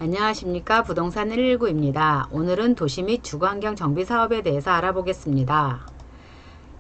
안녕하십니까. 부동산 119입니다. 오늘은 도시 및 주거환경 정비 사업에 대해서 알아보겠습니다.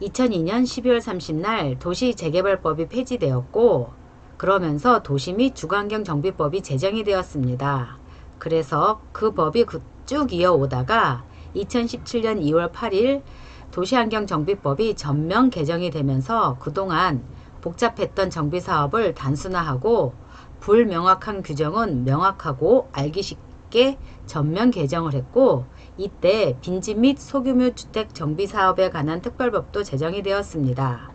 2002년 12월 30날 도시재개발법이 폐지되었고, 그러면서 도시 및 주거환경 정비법이 제정이 되었습니다. 그래서 그 법이 쭉 이어오다가 2017년 2월 8일 도시환경정비법이 전면 개정이 되면서 그동안 복잡했던 정비사업을 단순화하고 불명확한 규정은 명확하고 알기 쉽게 전면 개정을 했고, 이때 빈집 및 소규모 주택 정비 사업에 관한 특별법도 제정이 되었습니다.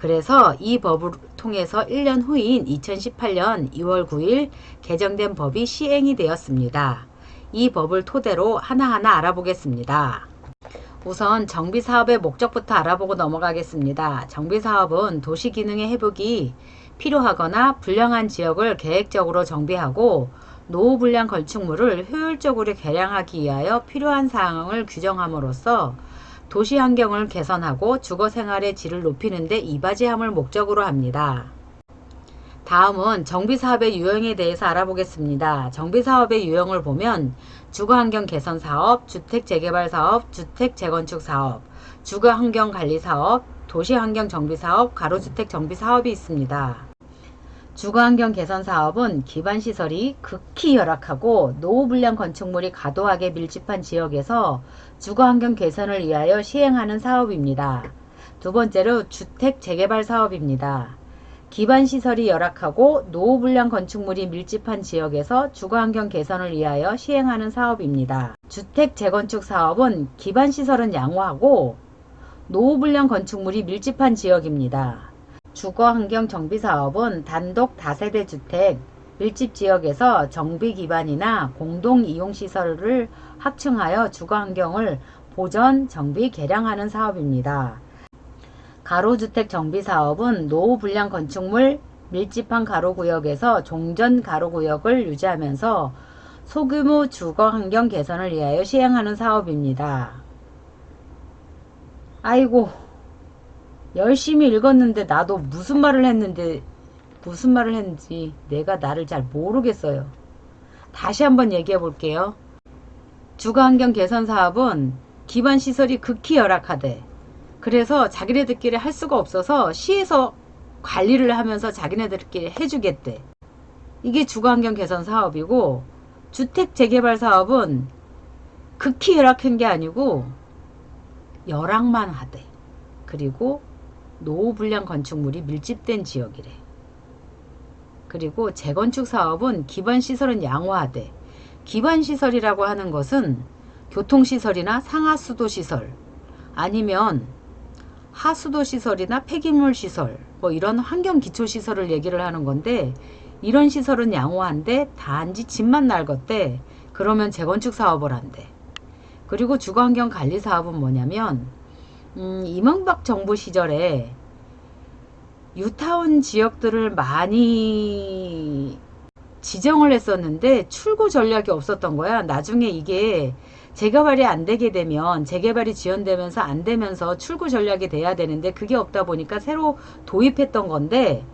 그래서 이 법을 통해서 1년 후인 2018년 2월 9일 개정된 법이 시행이 되었습니다. 이 법을 토대로 하나하나 알아보겠습니다. 우선 정비사업의 목적부터 알아보고 넘어가겠습니다. 정비사업은 도시기능의 회복이 필요하거나 불량한 지역을 계획적으로 정비하고 노후불량 건축물을 효율적으로 개량하기 위하여 필요한 사항을 규정함으로써 도시환경을 개선하고 주거생활의 질을 높이는 데 이바지함을 목적으로 합니다. 다음은 정비사업의 유형에 대해서 알아보겠습니다. 정비사업의 유형을 보면 주거환경 개선사업, 주택재개발사업, 주택재건축사업, 주거환경관리사업, 도시환경정비사업, 가로주택정비사업이 있습니다. 주거환경 개선사업은 기반시설이 극히 열악하고 노후불량 건축물이 과도하게 밀집한 지역에서 주거환경 개선을 위하여 시행하는 사업입니다. 두 번째로 주택재개발사업입니다. 기반시설이 열악하고 노후불량 건축물이 밀집한 지역에서 주거환경 개선을 위하여 시행하는 사업입니다. 주택재건축 사업은 기반시설은 양호하고 노후불량 건축물이 밀집한 지역입니다. 주거환경 정비사업은 단독 다세대 주택 밀집지역에서 정비 기반이나 공동이용시설을 확충하여 주거환경을 보전, 정비, 개량하는 사업입니다. 가로주택 정비사업은 노후불량 건축물 밀집한 가로구역에서 종전 가로구역을 유지하면서 소규모 주거환경 개선을 위하여 시행하는 사업입니다. 아이고, 열심히 읽었는데 나도 무슨 말을 했는지 내가 나를 잘 모르겠어요. 다시 한번 얘기해 볼게요. 주거환경 개선 사업은 기반시설이 극히 열악하대. 그래서 자기네들끼리 할 수가 없어서 시에서 관리를 하면서 자기네들끼리 해주겠대. 이게 주거환경 개선 사업이고, 주택재개발 사업은 극히 열악한 게 아니고 열악만 하대. 그리고 노후불량 건축물이 밀집된 지역이래. 그리고 재건축 사업은 기반시설은 양호하대. 기반시설이라고 하는 것은 교통시설이나 상하수도시설, 아니면 하수도시설이나 폐기물시설, 뭐 이런 환경기초시설을 얘기를 하는 건데, 이런 시설은 양호한데 단지 집만 낡았대. 그러면 재건축 사업을 한대. 그리고 주거환경관리사업은 뭐냐면, 이명박 정부 시절에 뉴타운 지역들을 많이 지정을 했었는데 출구 전략이 없었던 거야. 나중에 이게 재개발이 안 되게 되면, 재개발이 지연되면서 안 되면서 출구 전략이 돼야 되는데 그게 없다 보니까 새로 도입했던 건데,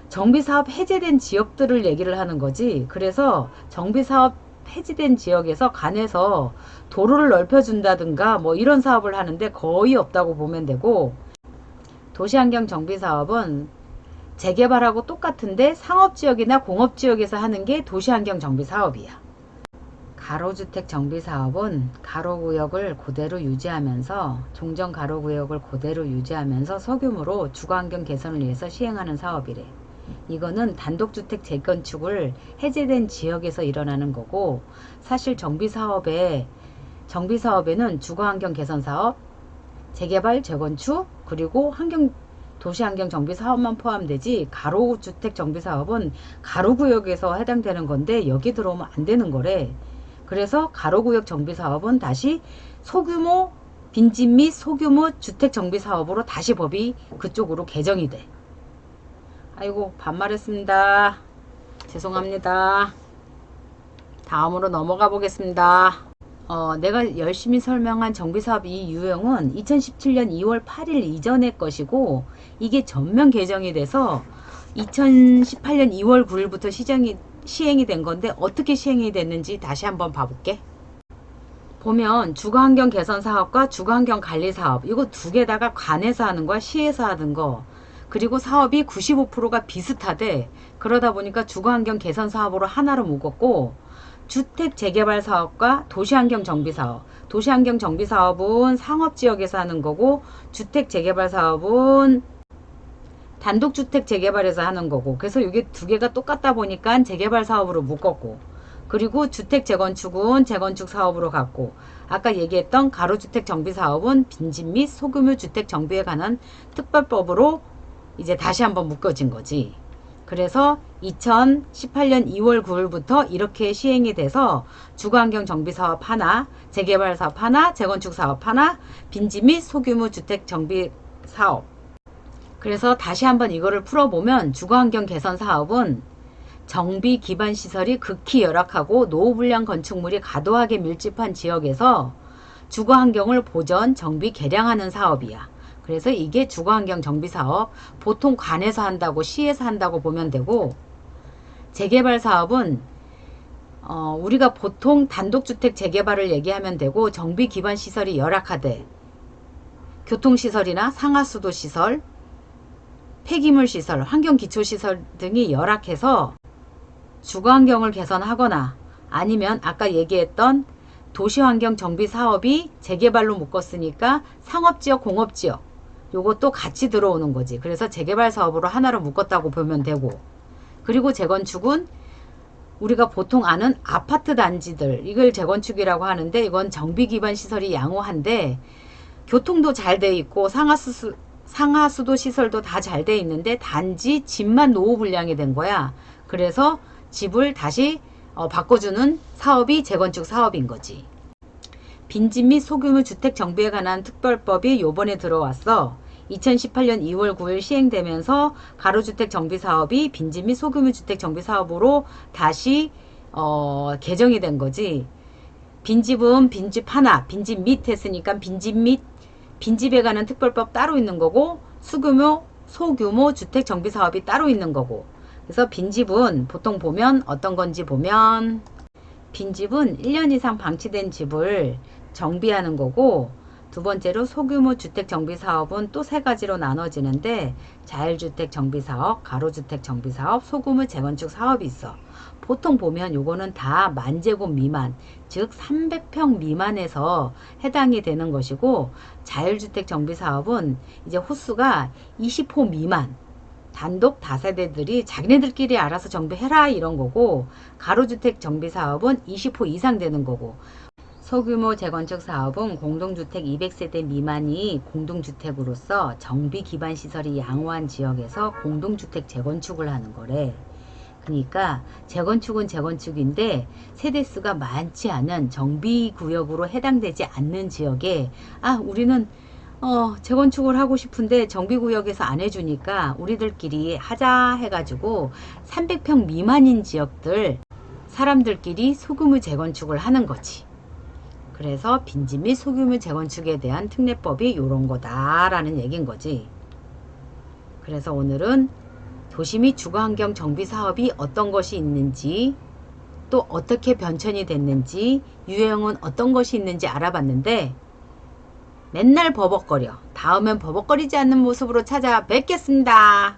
정비사업 해제된 지역들을 얘기를 하는 거지. 그래서 정비사업 폐지된 지역에서 관해서 도로를 넓혀준다든가 뭐 이런 사업을 하는데 거의 없다고 보면 되고, 도시환경 정비사업은 재개발하고 똑같은데 상업지역이나 공업지역에서 하는 게 도시환경 정비사업이야. 가로주택 정비사업은 가로구역을 그대로 유지하면서, 종전 가로구역을 그대로 유지하면서 소규모로 주거환경 개선을 위해서 시행하는 사업이래. 이거는 단독주택 재건축을 해제된 지역에서 일어나는 거고, 사실 정비사업에는 주거환경 개선사업, 재개발, 재건축, 그리고 도시환경 정비사업만 포함되지, 가로주택 정비사업은 가로구역에서 해당되는 건데 여기 들어오면 안 되는 거래. 그래서 가로구역 정비사업은 다시 소규모 빈집 및 소규모 주택 정비사업으로 다시 법이 그쪽으로 개정이 돼. 아이고, 반말했습니다. 죄송합니다. 다음으로 넘어가 보겠습니다. 내가 열심히 설명한 정비사업 이 유형은 2017년 2월 8일 이전의 것이고, 이게 전면 개정이 돼서 2018년 2월 9일부터 시행이 된 건데 어떻게 시행이 됐는지 다시 한번 봐볼게. 보면 주거환경 개선 사업과 주거환경 관리 사업 이거 두 개다가 관에서 하는 거야, 시에서 하는 거. 그리고 사업이 95%가 비슷하대. 그러다 보니까 주거환경 개선 사업으로 하나로 묶었고, 주택 재개발 사업과 도시환경 정비 사업. 도시환경 정비 사업은 상업지역에서 하는 거고, 주택 재개발 사업은 단독주택 재개발에서 하는 거고. 그래서 이게 두 개가 똑같다 보니까 재개발 사업으로 묶었고, 그리고 주택 재건축은 재건축 사업으로 갔고, 아까 얘기했던 가로주택 정비 사업은 빈집 및 소규모 주택 정비에 관한 특별법으로 이제 다시 한번 묶어진 거지. 그래서 2018년 2월 9일부터 이렇게 시행이 돼서 주거환경 정비 사업 하나, 재개발 사업 하나, 재건축 사업 하나, 빈집 및 소규모 주택 정비 사업. 그래서 다시 한번 이거를 풀어보면 주거환경 개선 사업은 정비 기반 시설이 극히 열악하고 노후불량 건축물이 과도하게 밀집한 지역에서 주거환경을 보전, 정비, 개량하는 사업이야. 그래서 이게 주거환경 정비 사업, 보통 관에서 한다고 시에서 한다고 보면 되고, 재개발 사업은 우리가 보통 단독주택 재개발을 얘기하면 되고, 정비 기반 시설이 열악하대. 교통시설이나 상하수도 시설, 폐기물 시설, 환경기초시설 등이 열악해서 주거환경을 개선하거나 아니면 아까 얘기했던 도시환경 정비 사업이 재개발로 묶었으니까 상업지역, 공업지역 요것도 같이 들어오는 거지. 그래서 재개발 사업으로 하나로 묶었다고 보면 되고, 그리고 재건축은 우리가 보통 아는 아파트 단지들 이걸 재건축이라고 하는데, 이건 정비 기반 시설이 양호한데 교통도 잘 돼 있고 상하수도 시설도 다 잘 돼 있는데 단지 집만 노후불량이 된 거야. 그래서 집을 다시 바꿔주는 사업이 재건축 사업인 거지. 빈집 및 소규모 주택 정비에 관한 특별법이 요번에 들어왔어. 2018년 2월 9일 시행되면서 가로주택 정비 사업이 빈집 및 소규모 주택 정비 사업으로 다시 개정이 된 거지. 빈집은 빈집 하나, 빈집 및 했으니까 빈집에 관한 특별법 따로 있는 거고, 소규모 주택 정비 사업이 따로 있는 거고. 그래서 빈집은 보통 보면 어떤 건지 보면, 빈집은 1년 이상 방치된 집을 정비하는 거고, 두 번째로 소규모 주택 정비 사업은 또 세 가지로 나눠지는데, 자율주택 정비 사업, 가로주택 정비 사업, 소규모 재건축 사업이 있어. 보통 보면 요거는 다 10,000제곱 미만, 즉 300평 미만에서 해당이 되는 것이고, 자율주택 정비 사업은 이제 호수가 20호 미만, 단독 다세대들이 자기네들끼리 알아서 정비해라 이런 거고, 가로주택 정비 사업은 20호 이상 되는 거고, 소규모 재건축 사업은 공동주택 200세대 미만이 공동주택으로서 정비 기반 시설이 양호한 지역에서 공동주택 재건축을 하는 거래. 그러니까 재건축은 재건축인데 세대수가 많지 않은 정비구역으로 해당되지 않는 지역에, 우리는 재건축을 하고 싶은데 정비구역에서 안 해주니까 우리들끼리 하자 해가지고 300평 미만인 지역들 사람들끼리 소규모 재건축을 하는 거지. 그래서 빈집 및 소규모 재건축에 대한 특례법이 요런 거다라는 얘기인 거지. 그래서 오늘은 도시 및 주거환경 정비 사업이 어떤 것이 있는지, 또 어떻게 변천이 됐는지, 유형은 어떤 것이 있는지 알아봤는데, 맨날 버벅거려. 다음엔 버벅거리지 않는 모습으로 찾아뵙겠습니다.